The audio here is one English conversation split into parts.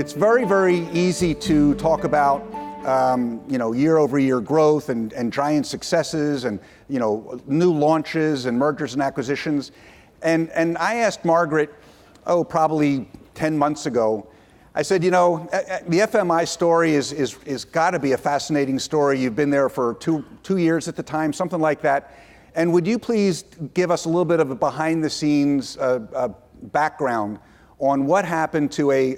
It's very, very easy to talk about year-over-year growth and giant successes and new launches and mergers and acquisitions. And I asked Margaret, probably 10 months ago, I said, the FMI story is got to be a fascinating story. You've been there for two years at the time, something like that. And would you please give us a little bit of a behind-the-scenes background on what happened to a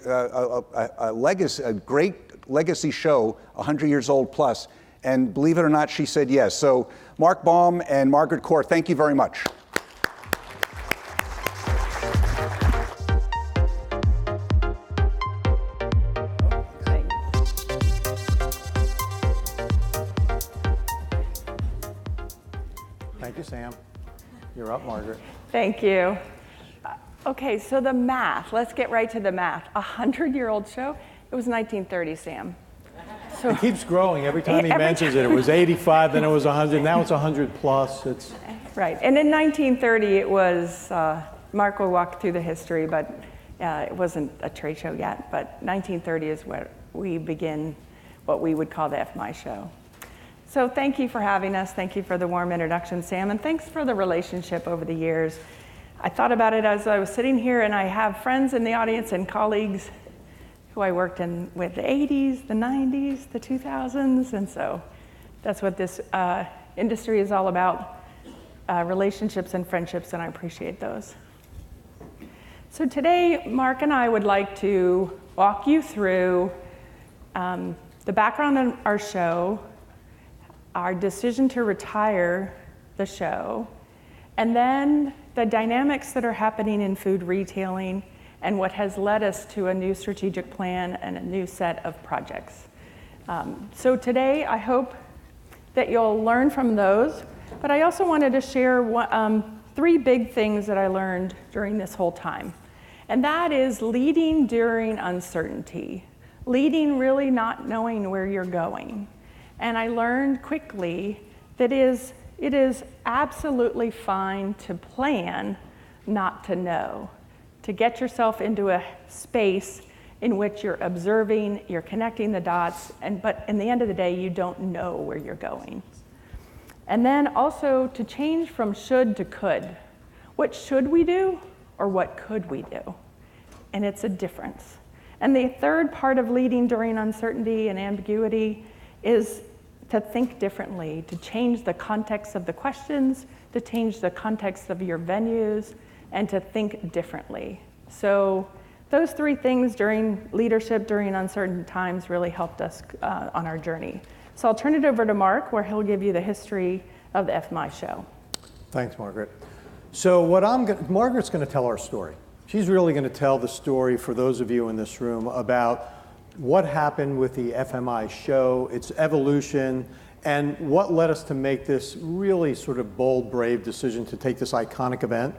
great legacy show, 100 years old plus? And believe it or not, she said yes. So Mark Baum and Margaret Court, thank you very much. Thank you, Sam. You're up, Margaret. Thank you. Okay, so the math. Let's get right to the math. 100-year-old show. It was 1930, Sam. So it keeps growing. Every time he mentions it, it was 85, then it was 100, now it's 100 plus. It's right. And in 1930, it was, Mark will walk through the history, but it wasn't a trade show yet. But 1930 is where we begin what we would call the FMI show. So thank you for having us. Thank you for the warm introduction, Sam, and thanks for the relationship over the years. I thought about it as I was sitting here, and I have friends in the audience and colleagues who I worked with the 80s, the 90s, the 2000s, and so that's what this industry is all about, relationships and friendships, and I appreciate those. So today, Mark and I would like to walk you through the background on our show, our decision to retire the show, and then the dynamics that are happening in food retailing and what has led us to a new strategic plan and a new set of projects. So today, I hope that you'll learn from those, but I also wanted to share three big things that I learned during this whole time. And that is leading during uncertainty, leading really not knowing where you're going. And I learned quickly that it is absolutely fine to plan, not to know, to get yourself into a space in which you're observing, you're connecting the dots, but in the end of the day, you don't know where you're going. And then also to change from should to could. What should we do or what could we do? And it's a difference. And the third part of leading during uncertainty and ambiguity is to think differently, to change the context of the questions, to change the context of your venues, and to think differently. So those three things during leadership, during uncertain times really helped us on our journey. So I'll turn it over to Mark, where he'll give you the history of the FMI show. Thanks, Margaret. So Margaret's going to tell our story. She's really going to tell the story for those of you in this room about what happened with the FMI show, its evolution, and what led us to make this really sort of bold, brave decision to take this iconic event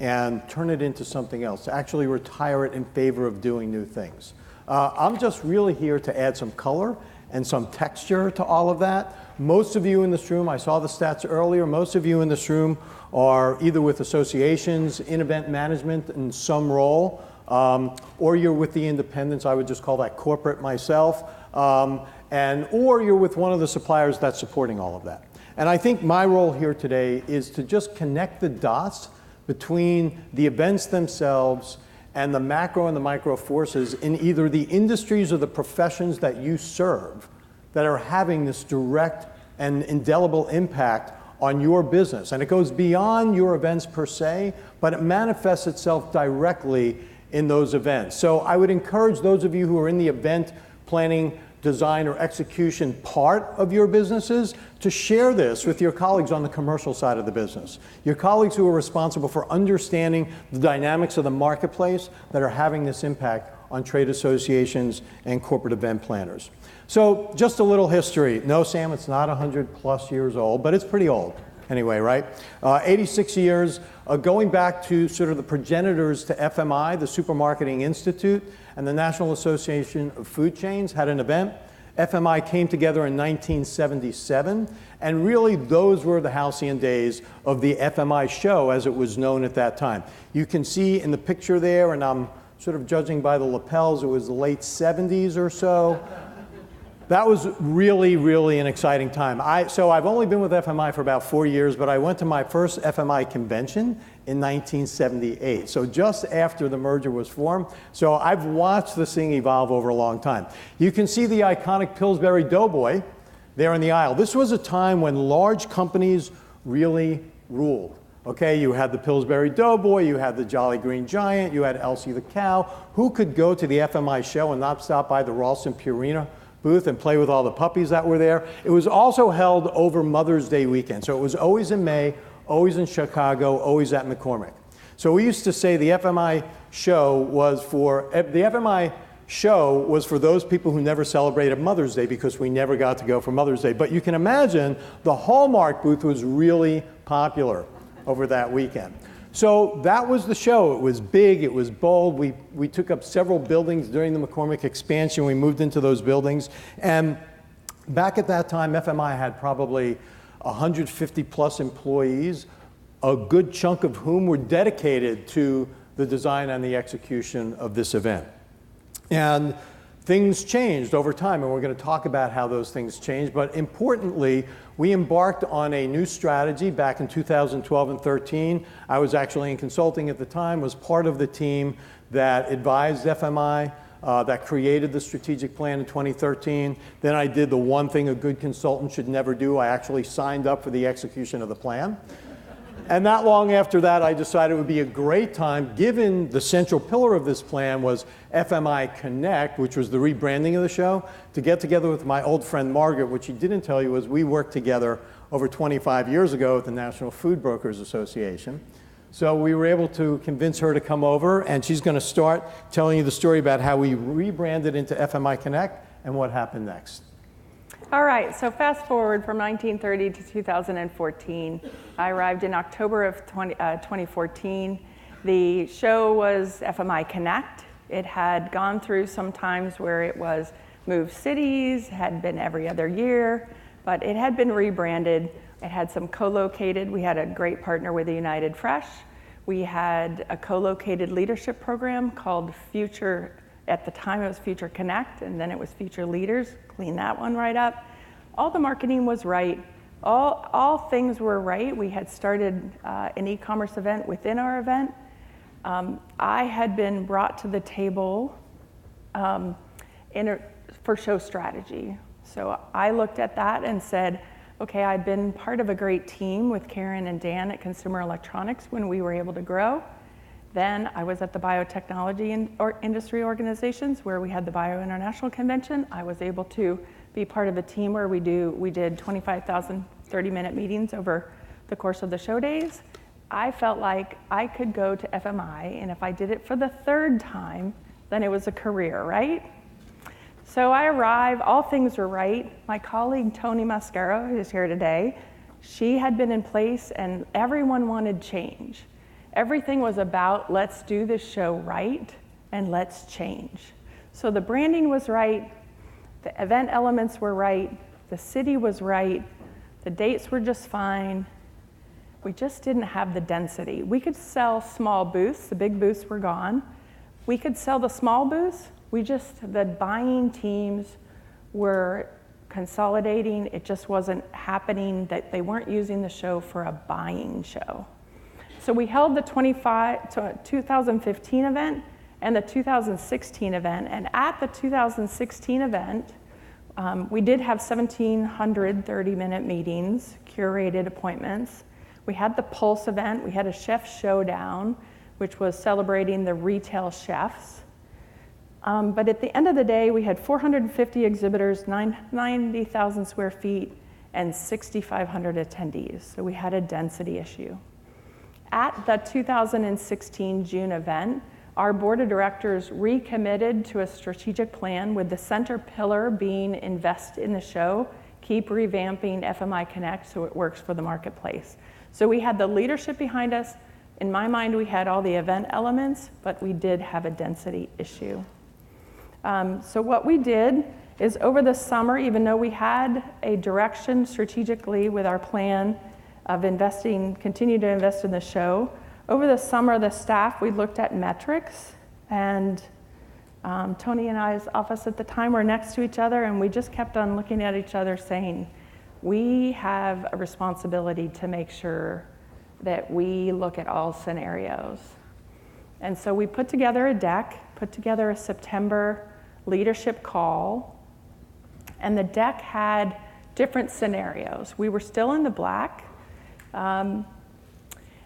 and turn it into something else, to actually retire it in favor of doing new things. I'm just really here to add some color and some texture to all of that. Most of you in this room, I saw the stats earlier, most of you in this room are either with associations, in event management in some role, or you're with the independents. I would just call that corporate myself, or you're with one of the suppliers that's supporting all of that. And I think my role here today is to just connect the dots between the events themselves and the macro and the micro forces in either the industries or the professions that you serve that are having this direct and indelible impact on your business. And it goes beyond your events per se, but it manifests itself directly in those events. So I would encourage those of you who are in the event planning, design, or execution part of your businesses to share this with your colleagues on the commercial side of the business. Your colleagues who are responsible for understanding the dynamics of the marketplace that are having this impact on trade associations and corporate event planners. So just a little history. No, Sam, it's not 100 plus years old, but it's pretty old. Anyway, right? 86 years, going back to sort of the progenitors to FMI, the Supermarketing Institute, and the National Association of Food Chains had an event. FMI came together in 1977, and really those were the halcyon days of the FMI show as it was known at that time. You can see in the picture there, and I'm sort of judging by the lapels, it was the late 70s or so. That was really, really an exciting time. So I've only been with FMI for about 4 years, but I went to my first FMI convention in 1978, so just after the merger was formed. So I've watched this thing evolve over a long time. You can see the iconic Pillsbury Doughboy there in the aisle. This was a time when large companies really ruled. Okay, you had the Pillsbury Doughboy, you had the Jolly Green Giant, you had Elsie the Cow. Who could go to the FMI show and not stop by the Ralston Purina booth and play with all the puppies that were there? It was also held over Mother's Day weekend, so it was always in May, always in Chicago, always at McCormick. So we used to say the FMI show was for those people who never celebrated Mother's Day, because we never got to go for Mother's Day. But you can imagine the Hallmark booth was really popular over that weekend. So that was the show. It was big, it was bold. We took up several buildings during the McCormick expansion. We moved into those buildings. And back at that time, FMI had probably 150 plus employees, a good chunk of whom were dedicated to the design and the execution of this event. And things changed over time, and we're going to talk about how those things changed. But importantly, we embarked on a new strategy back in 2012 and 13. I was actually in consulting at the time, was part of the team that advised FMI, that created the strategic plan in 2013. Then I did the one thing a good consultant should never do. I actually signed up for the execution of the plan. And not long after that, I decided it would be a great time, given the central pillar of this plan was FMI Connect, which was the rebranding of the show, to get together with my old friend Margaret. What she didn't tell you was we worked together over 25 years ago at the National Food Brokers Association. So we were able to convince her to come over, and she's going to start telling you the story about how we rebranded into FMI Connect and what happened next. All right, so fast forward from 1930 to 2014. I arrived in October of 2014. The show was FMI Connect. It had gone through some times where it was moved cities, had been every other year, but it had been rebranded. It had some co-located. We had a great partner with United Fresh. We had a co-located leadership program called Future. At the time, it was Future Connect, and then it was Future Leaders. Clean that one right up. All the marketing was right. All things were right. We had started an e-commerce event within our event. I had been brought to the table for show strategy. So I looked at that and said, okay, I've been part of a great team with Karen and Dan at Consumer Electronics when we were able to grow. Then I was at the biotechnology industry organizations where we had the Bio International Convention. I was able to be part of a team where we did 25,000 30-minute meetings over the course of the show days. I felt like I could go to FMI, and if I did it for the third time, then it was a career, right? So I arrive, all things were right. My colleague Tony Mascaro, who's here today, she had been in place and everyone wanted change. Everything was about, let's do this show right and let's change. So the branding was right, the event elements were right, the city was right, the dates were just fine. We just didn't have the density. We could sell small booths, the big booths were gone. We could sell the small booths, the buying teams were consolidating. It just wasn't happening, that they weren't using the show for a buying show. So we held the 2015 event and the 2016 event. And at the 2016 event, we did have 1,700 30-minute meetings, curated appointments. We had the Pulse event. We had a chef showdown, which was celebrating the retail chefs. But at the end of the day, we had 450 exhibitors, 90,000 square feet, and 6,500 attendees. So we had a density issue. At the 2016 June event, our board of directors recommitted to a strategic plan with the center pillar being invest in the show, keep revamping FMI Connect so it works for the marketplace. So we had the leadership behind us. In my mind, we had all the event elements, but we did have a density issue. So what we did is over the summer, even though we had a direction strategically with our plan of continue to invest in the show, over the summer, the staff, we looked at metrics and Tony and I's office at the time were next to each other, and we just kept on looking at each other saying, we have a responsibility to make sure that we look at all scenarios. And so we put together a deck, put together a September leadership call, and the deck had different scenarios. We were still in the black, and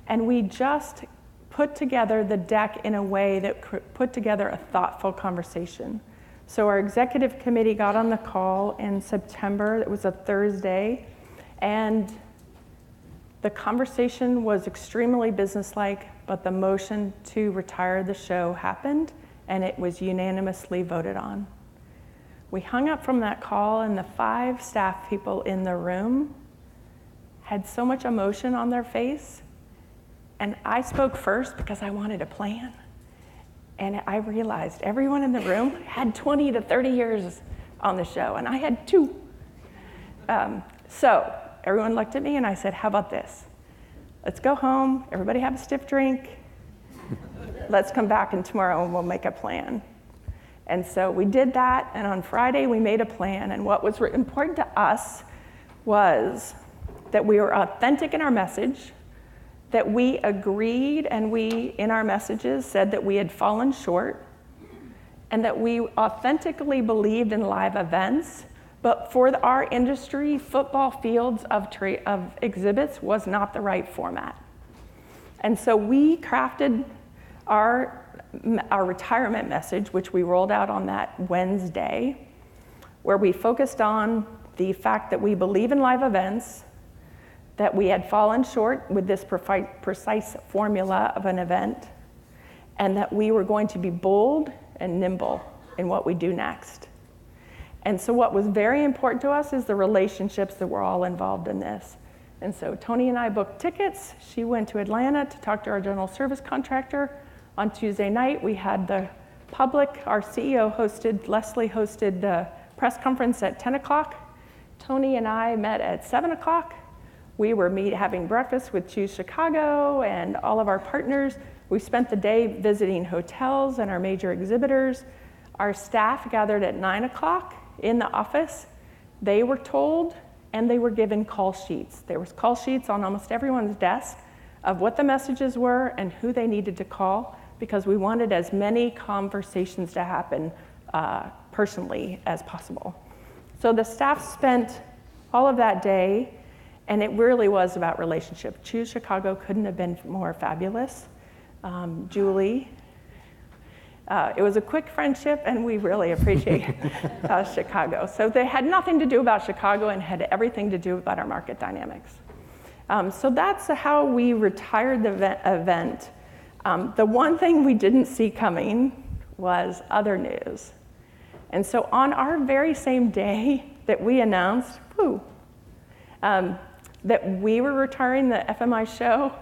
we just put together the deck in a way that put together a thoughtful conversation. So our executive committee got on the call in September. It was a Thursday, and the conversation was extremely businesslike, but the motion to retire the show happened, and it was unanimously voted on. We hung up from that call, and the 5 staff people in the room had so much emotion on their face. And I spoke first because I wanted a plan. And I realized everyone in the room had 20 to 30 years on the show, and I had 2. So everyone looked at me, and I said, how about this? Let's go home, everybody have a stiff drink. Let's come back and tomorrow and we'll make a plan. And so we did that, and on Friday we made a plan, and what was important to us was that we were authentic in our message, that we agreed and we, in our messages, said that we had fallen short, and that we authentically believed in live events, but for our industry, football fields of exhibits was not the right format. And so we crafted our retirement message, which we rolled out on that Wednesday, where we focused on the fact that we believe in live events, that we had fallen short with this precise formula of an event, and that we were going to be bold and nimble in what we do next. And so what was very important to us is the relationships that were all involved in this. And so Tony and I booked tickets. She went to Atlanta to talk to our general service contractor. On Tuesday night, we had the public, our CEO Leslie hosted the press conference at 10 o'clock. Tony and I met at 7 o'clock. We were having breakfast with Choose Chicago and all of our partners. We spent the day visiting hotels and our major exhibitors. Our staff gathered at 9 o'clock in the office. They were told, and they were given call sheets. There was call sheets on almost everyone's desk of what the messages were and who they needed to call, because we wanted as many conversations to happen personally as possible. So the staff spent all of that day, and it really was about relationship. Choose Chicago couldn't have been more fabulous. Julie, it was a quick friendship, and we really appreciate Chicago. So they had nothing to do about Chicago and had everything to do about our market dynamics. So that's how we retired the event. The one thing we didn't see coming was other news. And so on our very same day that we announced, that we were retiring the FMI show,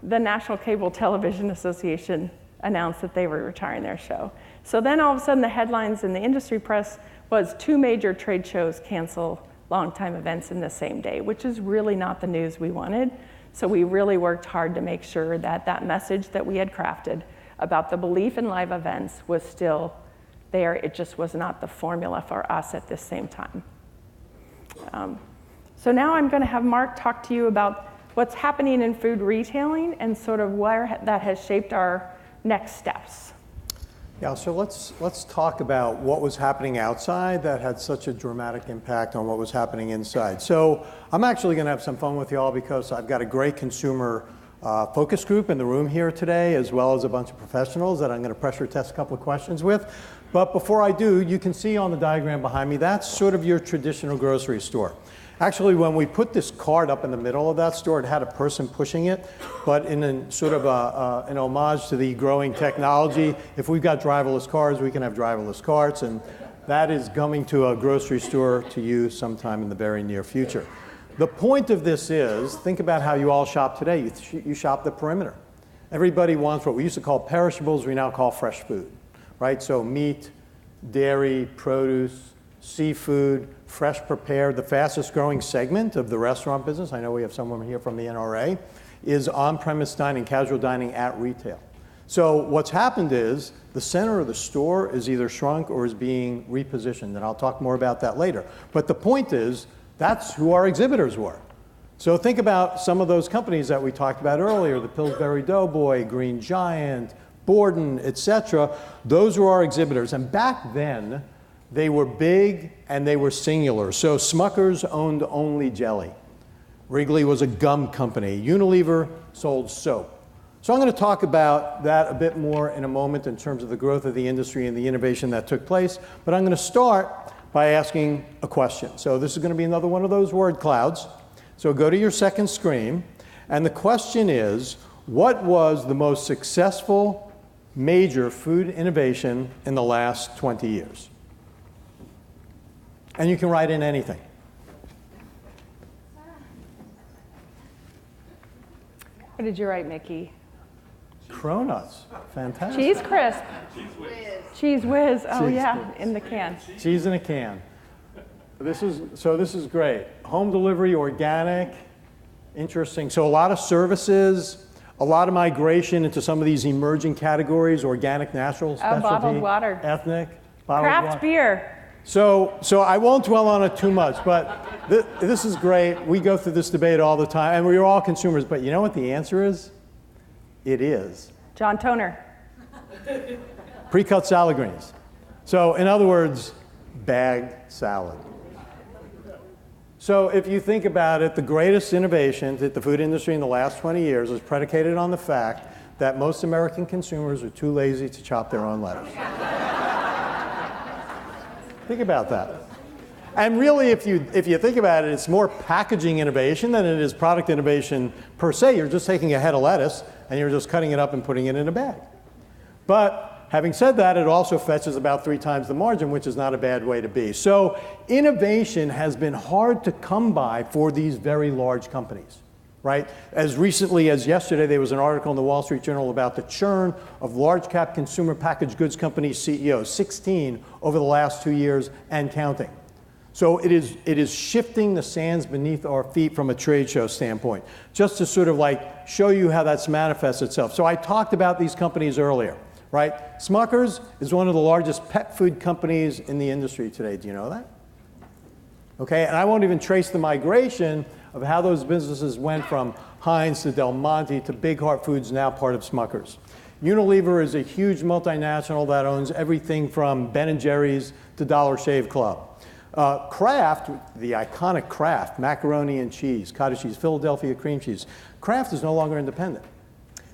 the National Cable Television Association announced that they were retiring their show. So then all of a sudden the headlines in the industry press was 2 major trade shows cancel longtime events in the same day, which is really not the news we wanted. So we really worked hard to make sure that that message that we had crafted about the belief in live events was still there. It just was not the formula for us at this same time. So now I'm going to have Mark talk to you about what's happening in food retailing and sort of where that has shaped our next steps. Yeah, so let's talk about what was happening outside that had such a dramatic impact on what was happening inside. So I'm actually going to have some fun with y'all because I've got a great consumer focus group in the room here today, as well as a bunch of professionals that I'm going to pressure test a couple of questions with. But before I do, you can see on the diagram behind me, that's sort of your traditional grocery store. Actually, when we put this card up in the middle of that store, it had a person pushing it, but in a sort of an homage to the growing technology. If we've got driverless cars, we can have driverless carts, and that is coming to a grocery store to you sometime in the very near future. The point of this is, think about how you all shop today. You shop the perimeter. Everybody wants what we used to call perishables, we now call fresh food, right? So meat, dairy, produce, seafood, fresh prepared. The fastest growing segment of the restaurant business, I know we have someone here from the NRA, is on-premise dining, casual dining at retail. So what's happened is the center of the store is either shrunk or is being repositioned, and I'll talk more about that later. But the point is, that's who our exhibitors were. So think about some of those companies that we talked about earlier, the Pillsbury Doughboy, Green Giant, Borden, et cetera. Those were our exhibitors. And back then, they were big and they were singular. So Smucker's owned only jelly. Wrigley was a gum company. Unilever sold soap. So I'm going to talk about that a bit more in a moment in terms of the growth of the industry and the innovation that took place. But I'm going to start by asking a question. So this is going to be another one of those word clouds. So go to your second screen. And the question is, what was the most successful major food innovation in the last 20 years? And you can write in anything. What did you write, Mickey? Cronuts. Fantastic. Cheese crisp. Cheese whiz. Oh, Cheese yeah, whiz. in the can. Cheese in a can. This is great. Home delivery, organic, interesting. So a lot of services, a lot of migration into some of these emerging categories, organic, natural, specialty, bottled water. Ethnic, bottled Craft water. beer. So I won't dwell on it too much, but this is great. We go through this debate all the time, and we're all consumers, but you know what the answer is? It is. John Toner. Pre-cut salad greens. So in other words, bagged salad. So if you think about it, the greatest innovation to the food industry in the last 20 years is predicated on the fact that most American consumers are too lazy to chop their own lettuce. Think about that. And really, if you think about it, it's more packaging innovation than it is product innovation per se. You're just taking a head of lettuce and you're just cutting it up and putting it in a bag. But having said that, it also fetches about 3 times the margin, which is not a bad way to be. So innovation has been hard to come by for these very large companies, right? As recently as yesterday, there was an article in the Wall Street Journal about the churn of large cap consumer packaged goods companies CEOs, 16 over the last 2 years and counting. So it is shifting the sands beneath our feet from a trade show standpoint, just to sort of like show you how that's manifests itself. So I talked about these companies earlier, right? Smucker's is one of the largest pet food companies in the industry today. Do you know that? Okay, and I won't even trace the migration of how those businesses went from Heinz to Del Monte to Big Heart Foods, now part of Smucker's. Unilever is a huge multinational that owns everything from Ben & Jerry's to Dollar Shave Club. Kraft, the iconic Kraft, macaroni and cheese, cottage cheese, Philadelphia cream cheese, Kraft is no longer independent.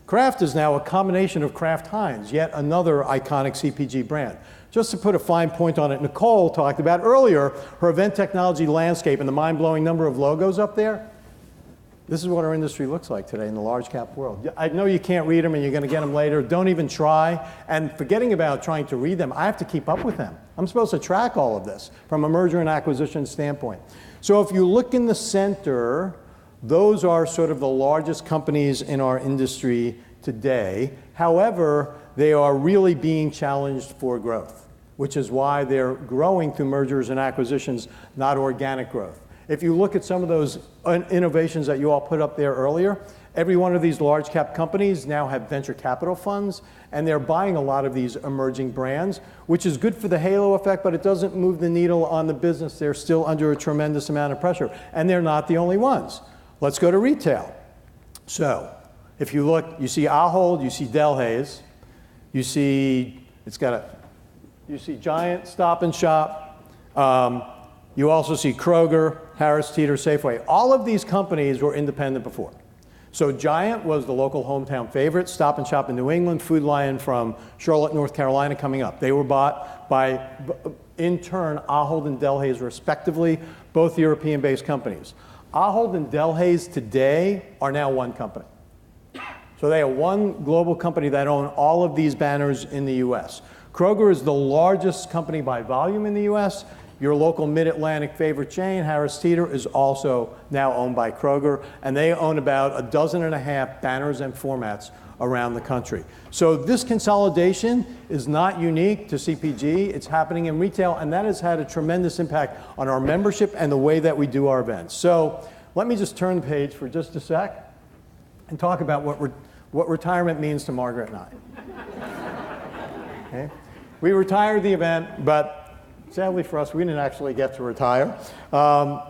Kraft is now a combination of Kraft Heinz, yet another iconic CPG brand. Just to put a fine point on it, Nicole talked about earlier her event technology landscape and the mind-blowing number of logos up there. This is what our industry looks like today in the large cap world. I know you can't read them and you're going to get them later. Don't even try. And forgetting about trying to read them, I have to keep up with them. I'm supposed to track all of this from a merger and acquisition standpoint. So if you look in the center, those are sort of the largest companies in our industry today. However, they are really being challenged for growth, which is why they're growing through mergers and acquisitions, not organic growth. If you look at some of those innovations that you all put up there earlier, every one of these large cap companies now have venture capital funds, and they're buying a lot of these emerging brands, which is good for the halo effect, but it doesn't move the needle on the business. They're still under a tremendous amount of pressure, and they're not the only ones. Let's go to retail. So if you look, you see Ahold, you see Delhaize, you see Giant, Stop and Shop, you also see Kroger, Harris Teeter, Safeway. All of these companies were independent before. So Giant was the local hometown favorite. Stop and Shop in New England, Food Lion from Charlotte, North Carolina coming up. They were bought by, in turn, Ahold and Delhaize respectively, both European-based companies. Ahold and Delhaize today are now one company. So they are one global company that own all of these banners in the US. Kroger is the largest company by volume in the US. Your local mid-Atlantic favorite chain, Harris Teeter, is also now owned by Kroger, and they own about 12 banners and formats around the country. So this consolidation is not unique to CPG. It's happening in retail, and that has had a tremendous impact on our membership and the way that we do our events. So let me just turn the page for just a sec and talk about what retirement means to Margaret and I. Okay. We retired the event, but sadly for us, we didn't actually get to retire.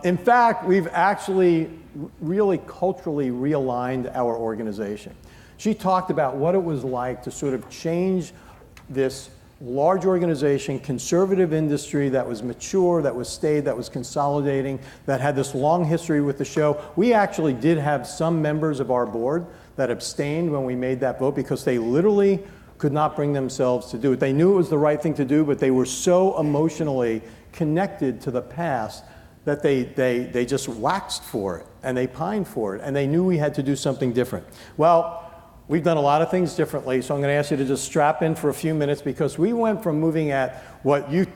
In fact, we've actually really culturally realigned our organization. She talked about what it was like to sort of change this large organization, conservative industry that was mature, that was staid, that was consolidating, that had this long history with the show. We actually did have some members of our board that abstained when we made that vote because they literally could not bring themselves to do it. They knew it was the right thing to do, but they were so emotionally connected to the past that they just waxed for it, and they pined for it, and they knew we had to do something different. Well, we've done a lot of things differently, so I'm going to ask you to just strap in for a few minutes because we went from moving at what you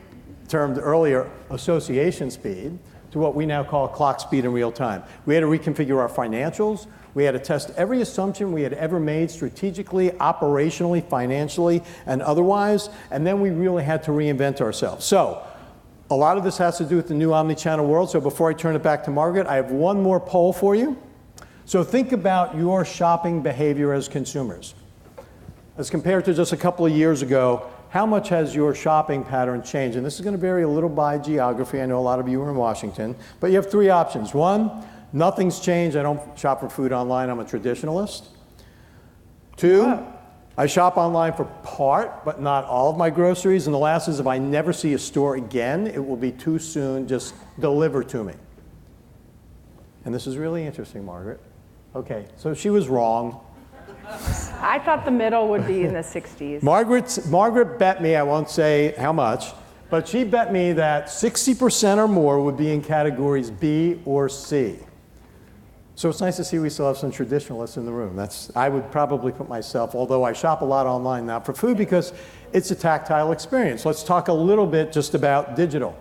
termed earlier association speed to what we now call clock speed in real time. We had to reconfigure our financials. We had to test every assumption we had ever made strategically, operationally, financially, and otherwise, and then we really had to reinvent ourselves. So a lot of this has to do with the new omnichannel world, so before I turn it back to Margaret, I have one more poll for you. So think about your shopping behavior as consumers. As compared to just a couple of years ago, how much has your shopping pattern changed? And this is going to vary a little by geography. I know a lot of you are in Washington, but you have three options. One, nothing's changed. I don't shop for food online. I'm a traditionalist. Two, I shop online for part, but not all of my groceries. And the last is if I never see a store again, it will be too soon. Just deliver to me. And this is really interesting, Margaret. Okay, so she was wrong. I thought the middle would be in the 60s. Margaret bet me, I won't say how much, but she bet me that 60% or more would be in categories B or C. So it's nice to see we still have some traditionalists in the room. I would probably put myself, although I shop a lot online now for food because it's a tactile experience. Let's talk a little bit just about digital.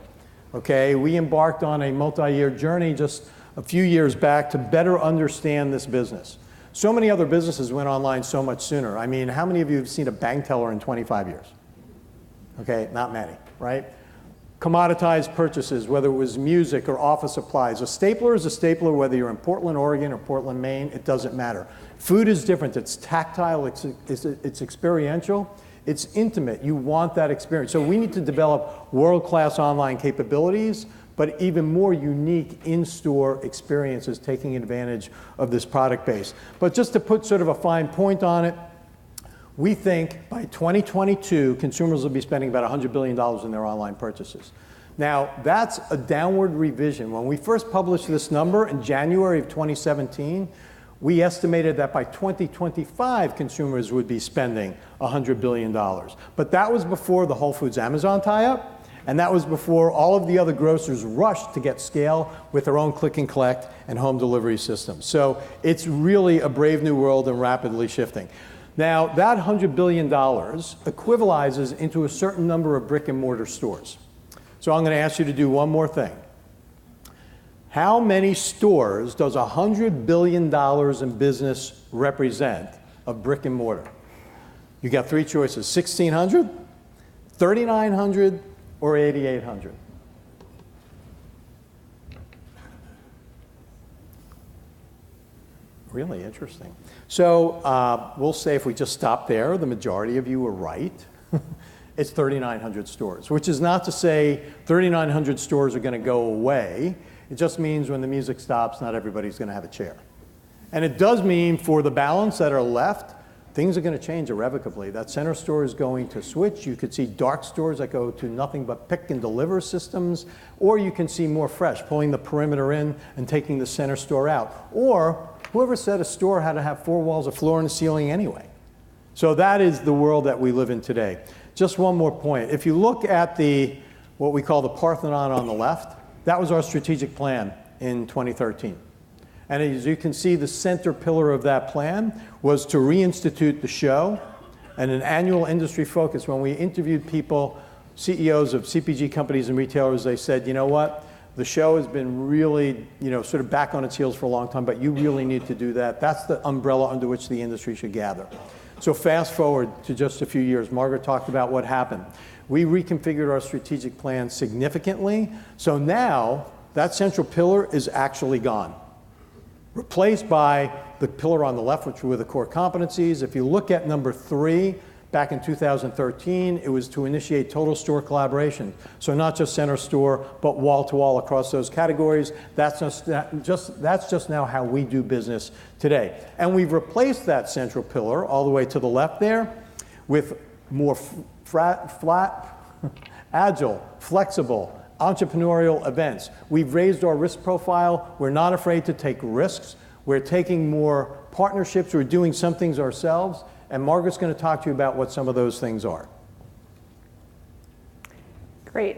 Okay, we embarked on a multi-year journey just a few years back to better understand this business. So many other businesses went online so much sooner. I mean, how many of you have seen a bank teller in 25 years? Okay, not many, right? Commoditized purchases, whether it was music or office supplies. A stapler is a stapler, whether you're in Portland, Oregon or Portland, Maine, it doesn't matter. Food is different. It's tactile, it's experiential, it's intimate. You want that experience. So we need to develop world-class online capabilities, but even more unique in-store experiences taking advantage of this product base. But just to put sort of a fine point on it, we think by 2022, consumers will be spending about $100 billion in their online purchases. Now, that's a downward revision. When we first published this number in January of 2017, we estimated that by 2025, consumers would be spending $100 billion. But that was before the Whole Foods Amazon tie-up, and that was before all of the other grocers rushed to get scale with their own click and collect and home delivery systems. So it's really a brave new world and rapidly shifting. Now, that $100 billion equivalizes into a certain number of brick-and-mortar stores. So I'm going to ask you to do one more thing. How many stores does $100 billion in business represent of brick-and-mortar? You got three choices: 1,600, 3,900, or 8,800? Really interesting. So we'll say if we just stop there, the majority of you are right. It's 3,900 stores, which is not to say 3,900 stores are going to go away. It just means when the music stops, not everybody's going to have a chair. And it does mean for the balance that are left, things are going to change irrevocably. That center store is going to switch. You could see dark stores that go to nothing but pick and deliver systems, or you can see more fresh, pulling the perimeter in and taking the center store out. Or whoever said a store had to have 4 walls, a floor, and a ceiling anyway. So that is the world that we live in today. Just one more point. If you look at what we call the Parthenon on the left, that was our strategic plan in 2013. And as you can see, the center pillar of that plan was to reinstitute the show and an annual industry focus. When we interviewed people, CEOs of CPG companies and retailers, they said, you know what? The show has been really, sort of back on its heels for a long time, but you really need to do that. That's the umbrella under which the industry should gather. So fast forward to just a few years. Margaret talked about what happened. We reconfigured our strategic plan significantly. So now that central pillar is actually gone, replaced by the pillar on the left, which were the core competencies. If you look at number 3, Back in 2013, it was to initiate total store collaboration. So not just center store, but wall to wall across those categories. That's just now how we do business today. And we've replaced that central pillar all the way to the left there with more flat, agile, flexible, entrepreneurial events. We've raised our risk profile. We're not afraid to take risks. We're taking more partnerships. We're doing some things ourselves. And Margaret's going to talk to you about what some of those things are. Great.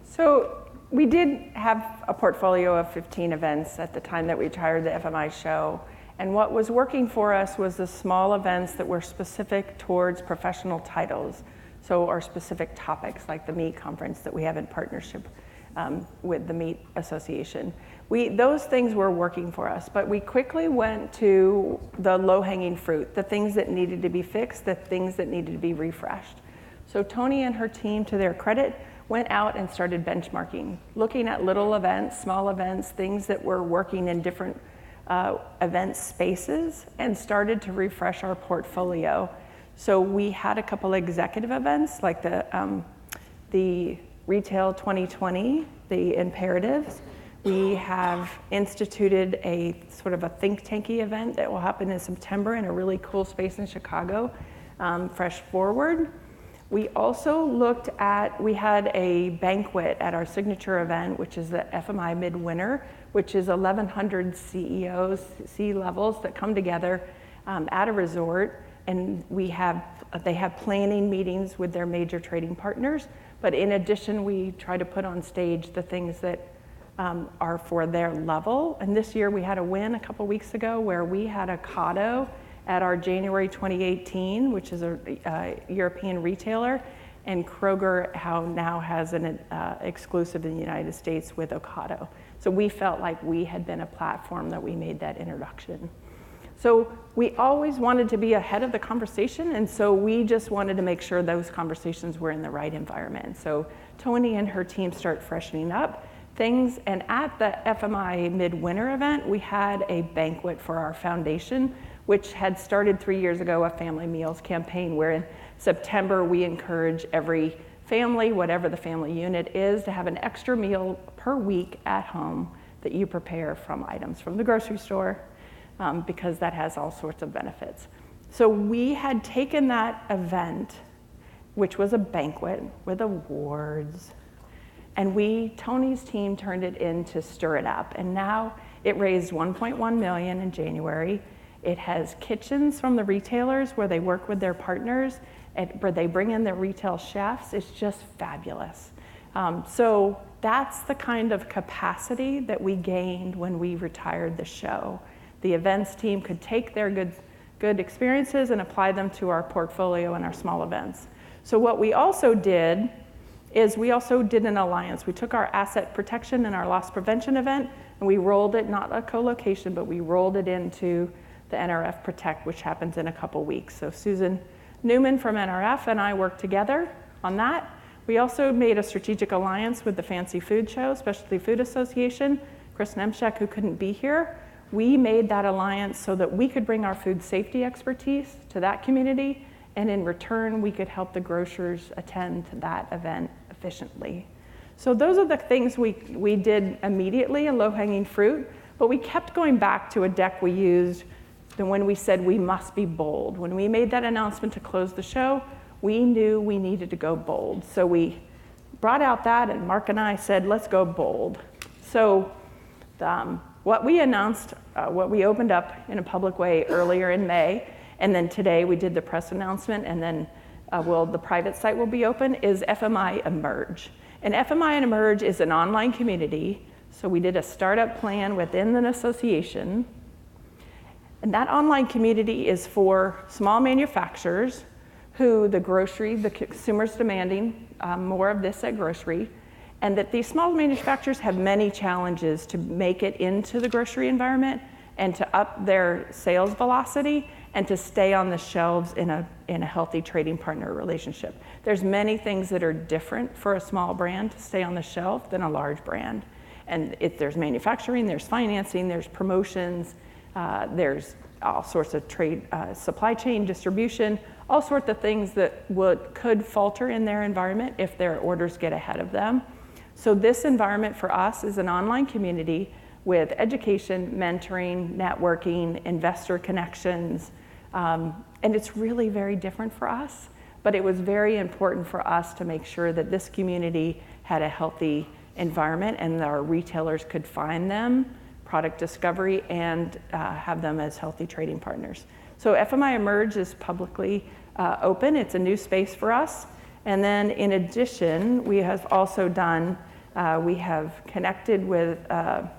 So we did have a portfolio of 15 events at the time that we retired the FMI show. And what was working for us was the small events that were specific towards professional titles. So our specific topics, like the meat conference that we have in partnership with the Meat Association. Those things were working for us, but we quickly went to the low-hanging fruit, the things that needed to be fixed, the things that needed to be refreshed. So Tony and her team, to their credit, went out and started benchmarking, looking at little events, small events, things that were working in different event spaces, and started to refresh our portfolio. So we had a couple executive events, like the Retail 2020, the Imperatives. We have instituted a sort of a think tanky event that will happen in September in a really cool space in Chicago, Fresh Forward. We also we had a banquet at our signature event, which is the FMI Midwinter, which is 1,100 CEOs, C-levels that come together at a resort, and they have planning meetings with their major trading partners. But in addition, we try to put on stage the things that are for their level. And this year we had a win a couple weeks ago where we had a Ocado at our January 2018, which is a European retailer, and Kroger now has an exclusive in the United States with Ocado. So we felt like we had been a platform that we made that introduction. So we always wanted to be ahead of the conversation, and so we just wanted to make sure those conversations were in the right environment. So Tony and her team start freshening up things, and at the FMI Midwinter event, we had a banquet for our foundation, which had started 3 years ago, a family meals campaign, where in September we encourage every family, whatever the family unit is, to have an extra meal per week at home that you prepare from items from the grocery store, because that has all sorts of benefits. So we had taken that event, which was a banquet with awards, and Tony's team turned it into Stir It Up, and now it raised $1.1 million in January. It has kitchens from the retailers where they work with their partners, where they bring in their retail chefs. It's just fabulous. So that's the kind of capacity that we gained when we retired the show. The events team could take their good experiences and apply them to our portfolio and our small events. So what we also did is we also did an alliance. We took our asset protection and our loss prevention event, and we rolled it, not a co-location, but we rolled it into the NRF Protect, which happens in a couple weeks. So Susan Newman from NRF and I worked together on that. We also made a strategic alliance with the Fancy Food Show, Specialty Food Association. Chris Nemchek, who couldn't be here, we made that alliance so that we could bring our food safety expertise to that community, and in return, we could help the grocers attend to that event efficiently. So those are the things we did immediately in low-hanging fruit, but we kept going back to a deck we used when we said we must be bold. When we made that announcement to close the show, we knew we needed to go bold. So we brought out that, and Mark and I said, let's go bold. So what we announced, what we opened up in a public way earlier in May, and then today we did the press announcement, and then the private site will be open, is FMI Emerge. And FMI Emerge is an online community. So we did a startup plan within an association. And that online community is for small manufacturers who the consumer's demanding more of this at grocery, and that these small manufacturers have many challenges to make it into the grocery environment and to up their sales velocity and to stay on the shelves in a healthy trading partner relationship. There's many things that are different for a small brand to stay on the shelf than a large brand. And there's manufacturing, there's financing, there's promotions, there's all sorts of trade, supply chain, distribution, all sorts of things that could falter in their environment if their orders get ahead of them. So this environment for us is an online community with education, mentoring, networking, investor connections, and it's really very different for us. But it was very important for us to make sure that this community had a healthy environment and our retailers could find them, product discovery, and have them as healthy trading partners. So FMI Emerge is publicly open. It's a new space for us. And then in addition, we have also done, we have connected with a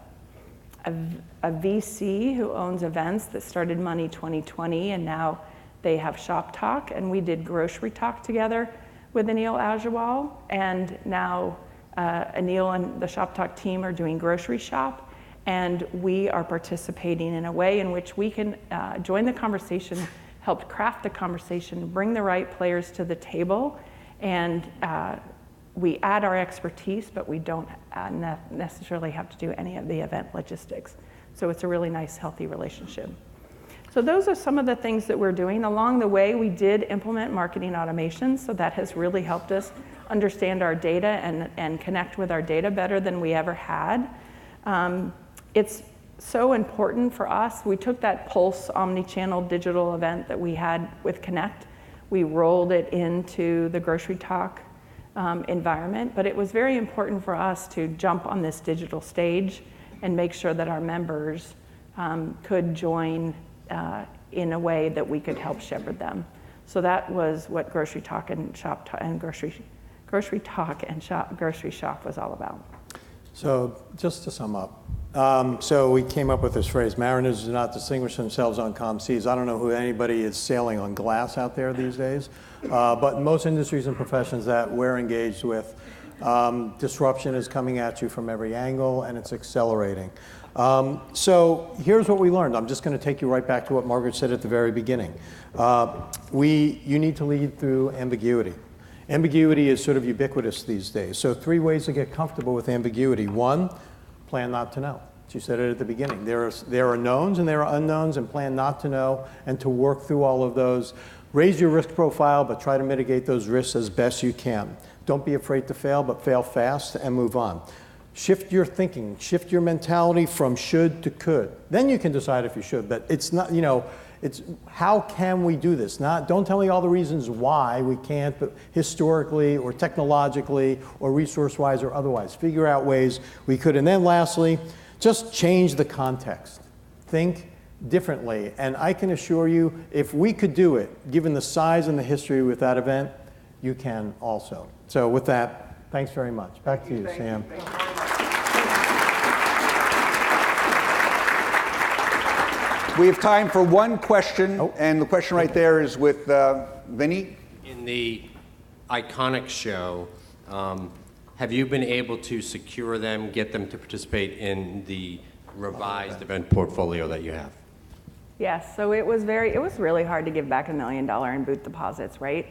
VC who owns events that started Money 2020, and now they have Shop Talk, and we did Grocery Talk together with Anil Ajewal, and now Anil and the Shop Talk team are doing Grocery Shop, and we are participating in a way in which we can join the conversation, help craft the conversation, bring the right players to the table, and we add our expertise, but we don't necessarily have to do any of the event logistics. So it's a really nice, healthy relationship. So those are some of the things that we're doing. Along the way, we did implement marketing automation, so that has really helped us understand our data and connect with our data better than we ever had. It's so important for us. We took that Pulse omni-channel digital event that we had with Connect, we rolled it into the Grocery Talk environment, but it was very important for us to jump on this digital stage and make sure that our members could join in a way that we could help shepherd them. So that was what Grocery Talk and Shop Talk and Grocery Talk and Grocery Shop was all about. So just to sum up, so we came up with this phrase, mariners do not distinguish themselves on calm seas. I don't know who anybody is sailing on glass out there these days, but most industries and professions that we're engaged with, disruption is coming at you from every angle and it's accelerating. So here's what we learned. I'm just going to take you right back to what Margaret said at the very beginning. You need to lead through ambiguity. Ambiguity is sort of ubiquitous these days. So 3 ways to get comfortable with ambiguity. 1, plan not to know. She said it at the beginning. There are knowns and there are unknowns, and plan not to know and to work through all of those. Raise your risk profile, but try to mitigate those risks as best you can. Don't be afraid to fail, but fail fast and move on. Shift your thinking, shift your mentality from should to could. Then you can decide if you should, but it's not, it's how can we do this? Don't tell me all the reasons why we can't, but historically or technologically or resource-wise or otherwise. Figure out ways we could. And then lastly, just change the context. Think differently. And I can assure you, if we could do it, given the size and the history with that event, you can also. So with that, thanks very much. Back to you, Sam. We have time for one question, and the question right there is with Vinny. In the Iconic show, have you been able to secure them, get them to participate in the revised event portfolio that you have? Yes, so it was really hard to give back $1 million in booth deposits, right?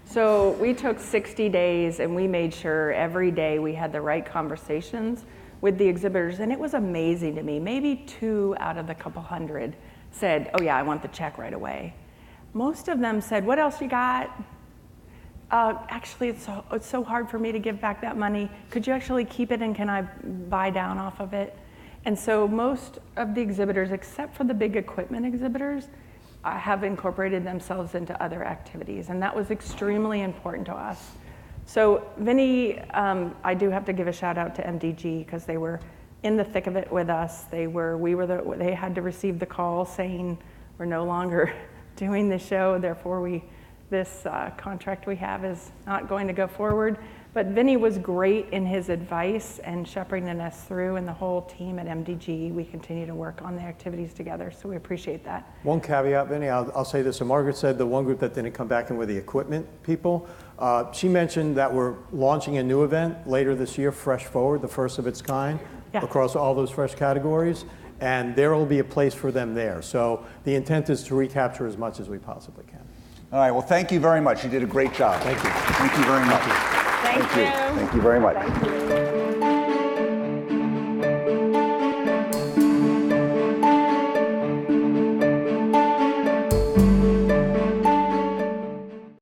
So we took 60 days and we made sure every day we had the right conversations with the exhibitors, and it was amazing to me. Maybe 2 out of the couple hundred said, oh yeah, I want the check right away. Most of them said, what else you got? Actually, it's so hard for me to give back that money. Could you actually keep it and can I buy down off of it? And so most of the exhibitors, except for the big equipment exhibitors, have incorporated themselves into other activities, and that was extremely important to us. So Vinny, I do have to give a shout out to MDG because they were in the thick of it with us. They had to receive the call saying we're no longer doing the show, therefore this contract we have is not going to go forward. But Vinny was great in his advice and shepherding us through, and the whole team at MDG, we continue to work on the activities together, so we appreciate that. One caveat, Vinny, I'll say this. So Margaret said the one group that didn't come back in were the equipment people. She mentioned that we're launching a new event later this year, Fresh Forward, the first of its kind, across all those fresh categories, and there will be a place for them there. So the intent is to recapture as much as we possibly can. All right, well, thank you very much. You did a great job. Thank you. Thank you very much. Thank you. Thank you very much. Thank you.